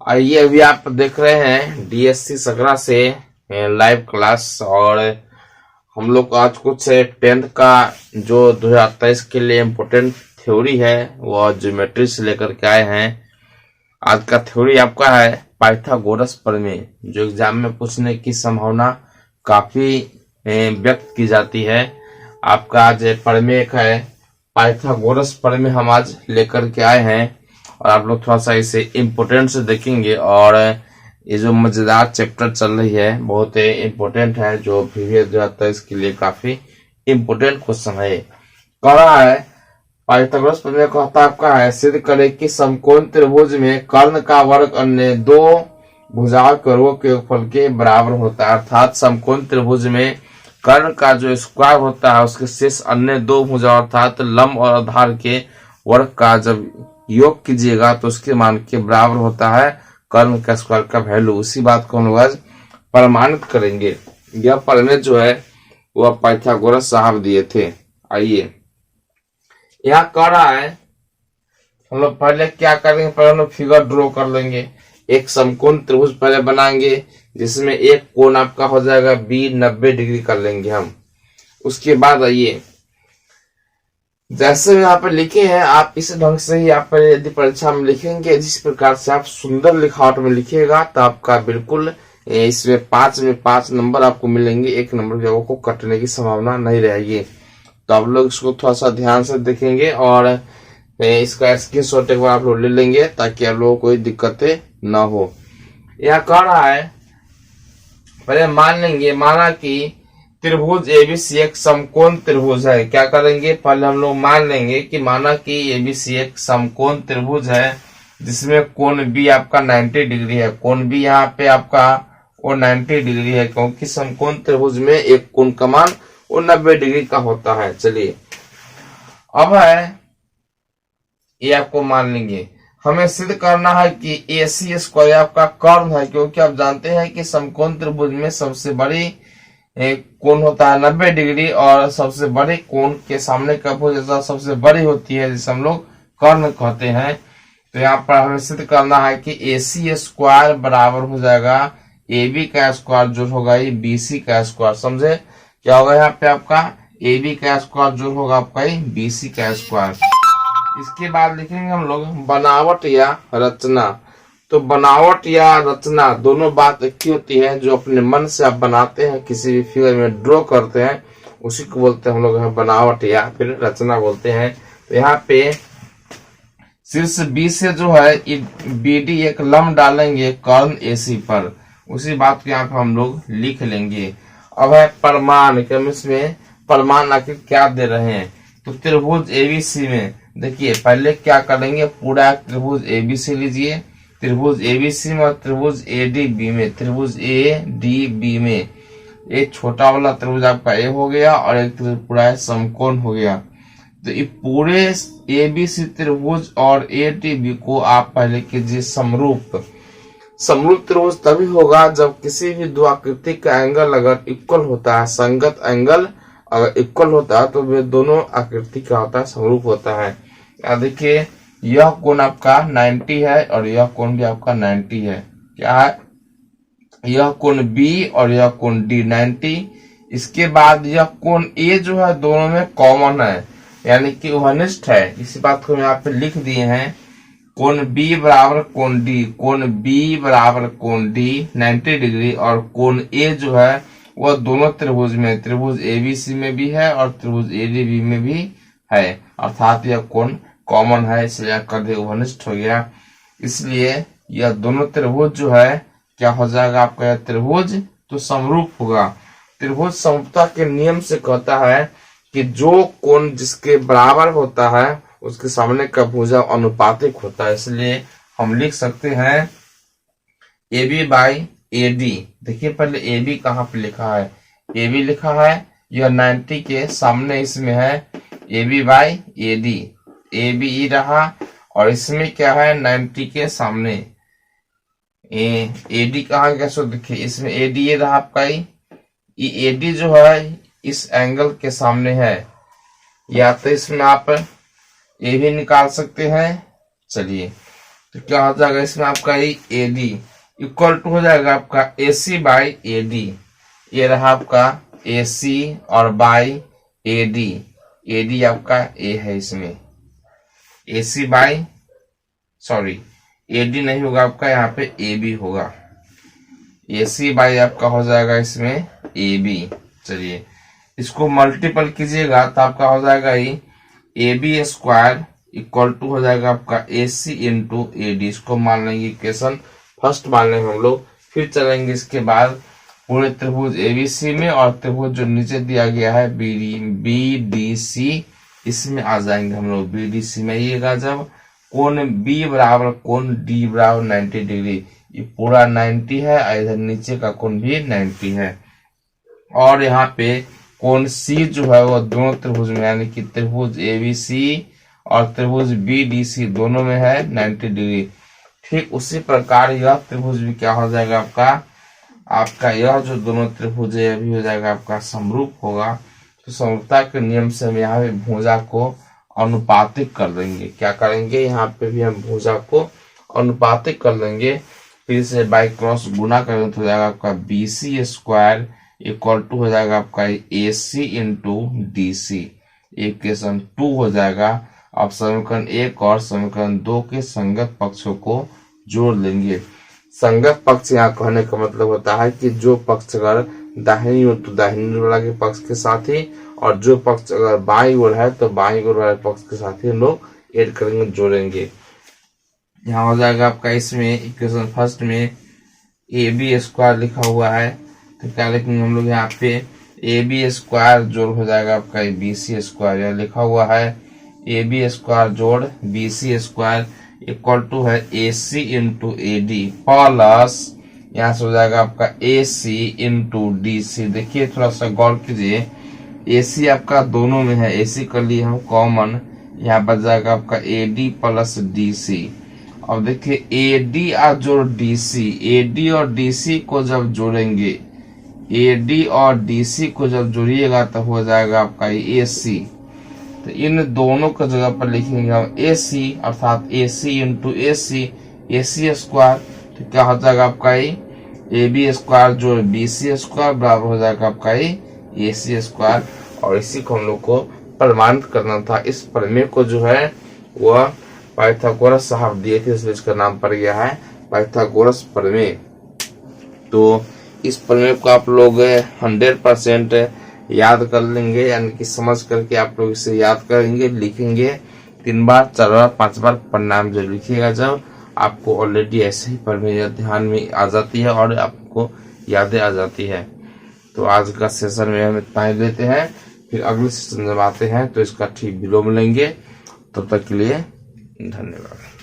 आइए, अभी आप देख रहे हैं डीएससी सकरा से लाइव क्लास। और हम लोग आज कुछ 10th का जो 2023 के लिए इम्पोर्टेंट थ्योरी है वो ज्योमेट्री से लेकर के आए हैं। आज का थ्योरी आपका है पाइथागोरस प्रमेय, जो एग्जाम में पूछने की संभावना काफी व्यक्त की जाती है। आपका आज प्रमेय है पाइथागोरस प्रमेय, हम आज लेकर के आए हैं और आप लोग थोड़ा सा इसे इम्पोर्टेंट से देखेंगे। और ये जो मजेदार चैप्टर चल रही है बहुत इम्पोर्टेंट है, जो प्रीवियस 2023 के लिए काफी इम्पोर्टेंट क्वेश्चन है। कह रहा है पाइथागोरस प्रमेय कहता आपका है सिद्ध करे कि समकोण त्रिभुज में कर्ण का वर्ग अन्य दो भुजाओं के वर्गों के योगफल के बराबर होता है। अर्थात समकोण त्रिभुज में कर्ण का जो स्क्वायर होता है उसके शेष अन्य दो भुजाओं अर्थात लंब और आधार के वर्ग का जब योग कीजिएगा तो उसके मान के बराबर होता है कर्ण का स्क्वायर का वैल्यू। उसी बात को हम लोग आज प्रमाणित करेंगे। यह प्रमेय जो है वह पाइथागोरस साहब दिए थे। आइए, यहाँ कह रहा है हम लोग पहले क्या करेंगे, पहले हम लोग फिगर ड्रॉ कर लेंगे। एक समकोण त्रिभुज पहले बनाएंगे जिसमें एक कोण आपका हो जाएगा बी 90 डिग्री कर लेंगे हम। उसके बाद आइए, जैसे यहाँ पे लिखे हैं आप इस ढंग से ही आप यदि परीक्षा में लिखेंगे, जिस प्रकार से आप सुंदर लिखावट में लिखिएगा तो आपका बिल्कुल इसमें 5 में 5 नंबर आपको मिलेंगे। एक नंबर भी आपको कटने की संभावना नहीं रहेगी। तो आप लोग इसको थोड़ा सा ध्यान से देखेंगे और इसका स्क्रीनशॉट एक बार आप लोग ले लेंगे ताकि आप लोगों को कोई दिक्कतें न हो। यह कह रहा है पहले मान लेंगे, माना कि त्रिभुज एबीसी एक समकोण त्रिभुज है। क्या करेंगे, पहले हम लोग मान लेंगे कि माना कि एबीसी एक समकोण त्रिभुज है जिसमें कोण बी आपका 90 डिग्री है। कोण बी यहाँ पे आपका वो 90 डिग्री है, क्योंकि समकोण त्रिभुज में एक कोण का मान वो 90 डिग्री का होता है। चलिए, अब है ये आपको मान लेंगे। हमें सिद्ध करना है कि AC स्क्वायर आपका कर्ण है, क्योंकि आप जानते हैं कि समकोण त्रिभुज में सबसे बड़ी कोण होता है 90 डिग्री और सबसे बड़े कोण के सामने का भुजा सबसे बड़ी होती है जिसे हम लोग कर्ण कहते हैं। तो यहाँ पर हमें सिद्ध करना है कि AC स्क्वायर बराबर हो जाएगा AB का स्क्वायर जो होगा ये BC का स्क्वायर। समझे, क्या होगा यहाँ पे आपका AB का स्क्वायर जो होगा आपका ये BC का स्क्वायर। इसके बाद लिखेंगे हम लोग बनावट या रचना। तो बनावट या रचना दोनों बात एक ही होती है। जो अपने मन से आप बनाते हैं, किसी भी फिगर में ड्रॉ करते हैं, उसी को बोलते हैं हम लोग बनावट या फिर रचना बोलते हैं। तो यहाँ पे शीर्ष बी से जो है BD एक लंब डालेंगे कर्ण AC पर। उसी बात को यहाँ पे हम लोग लिख लेंगे। अब है प्रमाण, कि हम इसमें प्रमाण आखिर क्या दे रहे हैं। तो त्रिभुज ABC में देखिए पहले क्या करेंगे, पूरा त्रिभुज ABC लीजिए। त्रिभुज ABC में और त्रिभुज ADB में, त्रिभुज ADB में एक छोटा वाला त्रिभुज आपका A हो गया और एक त्रिभुज पूरा समकोण हो गया। तो ये पूरे ABC त्रिभुज और ADB को आप पहले कीजिए समरूप। समरूप त्रिभुज तभी होगा जब किसी भी दो आकृति का एंगल अगर इक्वल होता है, संगत एंगल अगर इक्वल होता है तो वे दोनों आकृति का होता है समरूप होता है। देखिए यह कोण आपका 90 है और यह कोण भी आपका 90 है। क्या है, यह कोण B और यह कोण D 90। इसके बाद यह कोण A जो है दोनों में कॉमन है, यानी कि घनिष्ठ है। इसी बात को हम यहाँ पे लिख दिए हैं, कोण B बराबर कोण D, कोण B बराबर कोण D 90 डिग्री और कोण A जो है वह दोनों त्रिभुज में, त्रिभुज ABC में भी है और त्रिभुज ADB में भी है। अर्थात यह कोण कॉमन है, इसलिए कर घनिष्ठ हो गया। इसलिए यह दोनों त्रिभुज जो है क्या हो जाएगा आपका, यह त्रिभुज तो समरूप होगा। त्रिभुज समरूपता के नियम से कहता है कि जो कोण जिसके बराबर होता है उसके सामने का भुजा अनुपातिक होता है। इसलिए हम लिख सकते हैं AB बाई AD। देखिए पहले AB कहाँ पे लिखा है, AB लिखा है, यह 90 के सामने इसमें है AB बाई AD। ABE रहा और इसमें क्या है 90 के सामने AD कहाँ गया, सो देखिए इसमें AD रहा आपका ये AD जो है इस एंगल के सामने है, या तो इसमें आप A भी निकाल सकते हैं। चलिए तो क्या हो जाएगा इसमें आपका ए डी इक्वल टू हो जाएगा आपका AC बाई AD। ये रहा आपका AC और बाई AD आपका A है इसमें, AC बाई AD नहीं होगा आपका, यहाँ पे AB होगा। AC बाई आपका हो जाएगा इसमें AB। चलिए इसको मल्टीपल कीजिएगा तो आपका हो जाएगा ये AB स्क्वायर इक्वल टू हो जाएगा आपका AC इंटू AD। इसको मान लेंगे इक्वेशन फर्स्ट मान लेंगे हम लोग। फिर चलेंगे इसके बाद पूरे त्रिभुज ABC में और त्रिभुज जो नीचे दिया गया है BDC, इसमें आ जाएंगे हम लोग। BDC में आइएगा जब कोण B बराबर कोण D बराबर 90 डिग्री, ये पूरा 90 है और इधर नीचे का कोण भी 90 है। और यहाँ पे कोण C जो है वो दोनों त्रिभुज में यानी कि त्रिभुज ABC और त्रिभुज BDC दोनों में है 90 डिग्री। ठीक उसी प्रकार यह त्रिभुज भी क्या हो जाएगा आपका यह जो दोनों त्रिभुज है अभी हो जाएगा आपका समरूप होगा। तो समरूपता के नियम से हम यहाँ पे भुजा को अनुपातिक कर देंगे। क्या करेंगे यहाँ पे भी हम भुजा को अनुपातिक कर देंगे। फिर से बाई क्रॉस गुना करेंगे तो हो जाएगा आपका BC स्क्वायर इक्वल टू हो जाएगा आपका AC इंटू DC। इक्वेशन 2 हो जाएगा। अब समीकरण 1 और समीकरण 2 के संगत पक्षों को जोड़ लेंगे। संगत पक्ष यहाँ कहने का मतलब होता है कि जो पक्ष अगर दाहिनी ओर तो दाहिनी ओर वाले पक्ष के साथ ही, और जो पक्ष अगर बाईं ओर है तो बाईं ओर वाले पक्ष के साथ ही हम लोग ऐड करेंगे, जोड़ेंगे। यहाँ हो जाएगा आपका इसमें इक्वेशन फर्स्ट में AB स्क्वायर लिखा हुआ है तो क्या लिखेंगे हम लोग यहाँ पे AB स्क्वायर जोड़ हो जाएगा आपका BC स्क्वायर। यहाँ लिखा हुआ है AB स्क्वायर जोड़ BC स्क्वायर इक्वल टू है AC इंटू AD प्लस यहाँ से हो जाएगा आपका AC इंटू DC। देखिए थोड़ा सा गौर कीजिए, AC आपका दोनों में है, AC कर लिए हम कॉमन, यहाँ बच जाएगा आपका AD प्लस DC। अब देखिए AD और जोड़ DC, AD और DC को जब जोड़ेंगे, AD और DC को जब जोड़िएगा तो हो जाएगा आपका AC। तो इन दोनों का जगह पर लिखेंगे हम AC अर्थात AC इंटू AC स्क्वायर। तो क्या हो जाएगा आपका AB स्क्वायर जो BC स्क्वायर बराबर हो जाएगा आपका AC स्क्वायर। और इसी को हम लोग को प्रमाणित करना था। इस प्रमेय को जो है वह पाइथागोरस साहब दिए थे, इसलिए इसका नाम पड़ गया है पाइथागोरस प्रमेय। तो इस प्रमेय को आप लोग 100% याद कर लेंगे, यानी कि समझ करके आप लोग इसे याद करेंगे, लिखेंगे 3 बार 4 बार 5 बार परिणाम जब लिखिएगा, जब आपको ऑलरेडी ऐसे ही प्रमेय ध्यान में आ जाती है और आपको यादें आ जाती है। तो आज का सेशन में हम इतना ही लेते हैं, फिर अगले सेशन जब आते हैं तो इसका ठीक वीडियो मिलेंगे। तब तक के लिए धन्यवाद।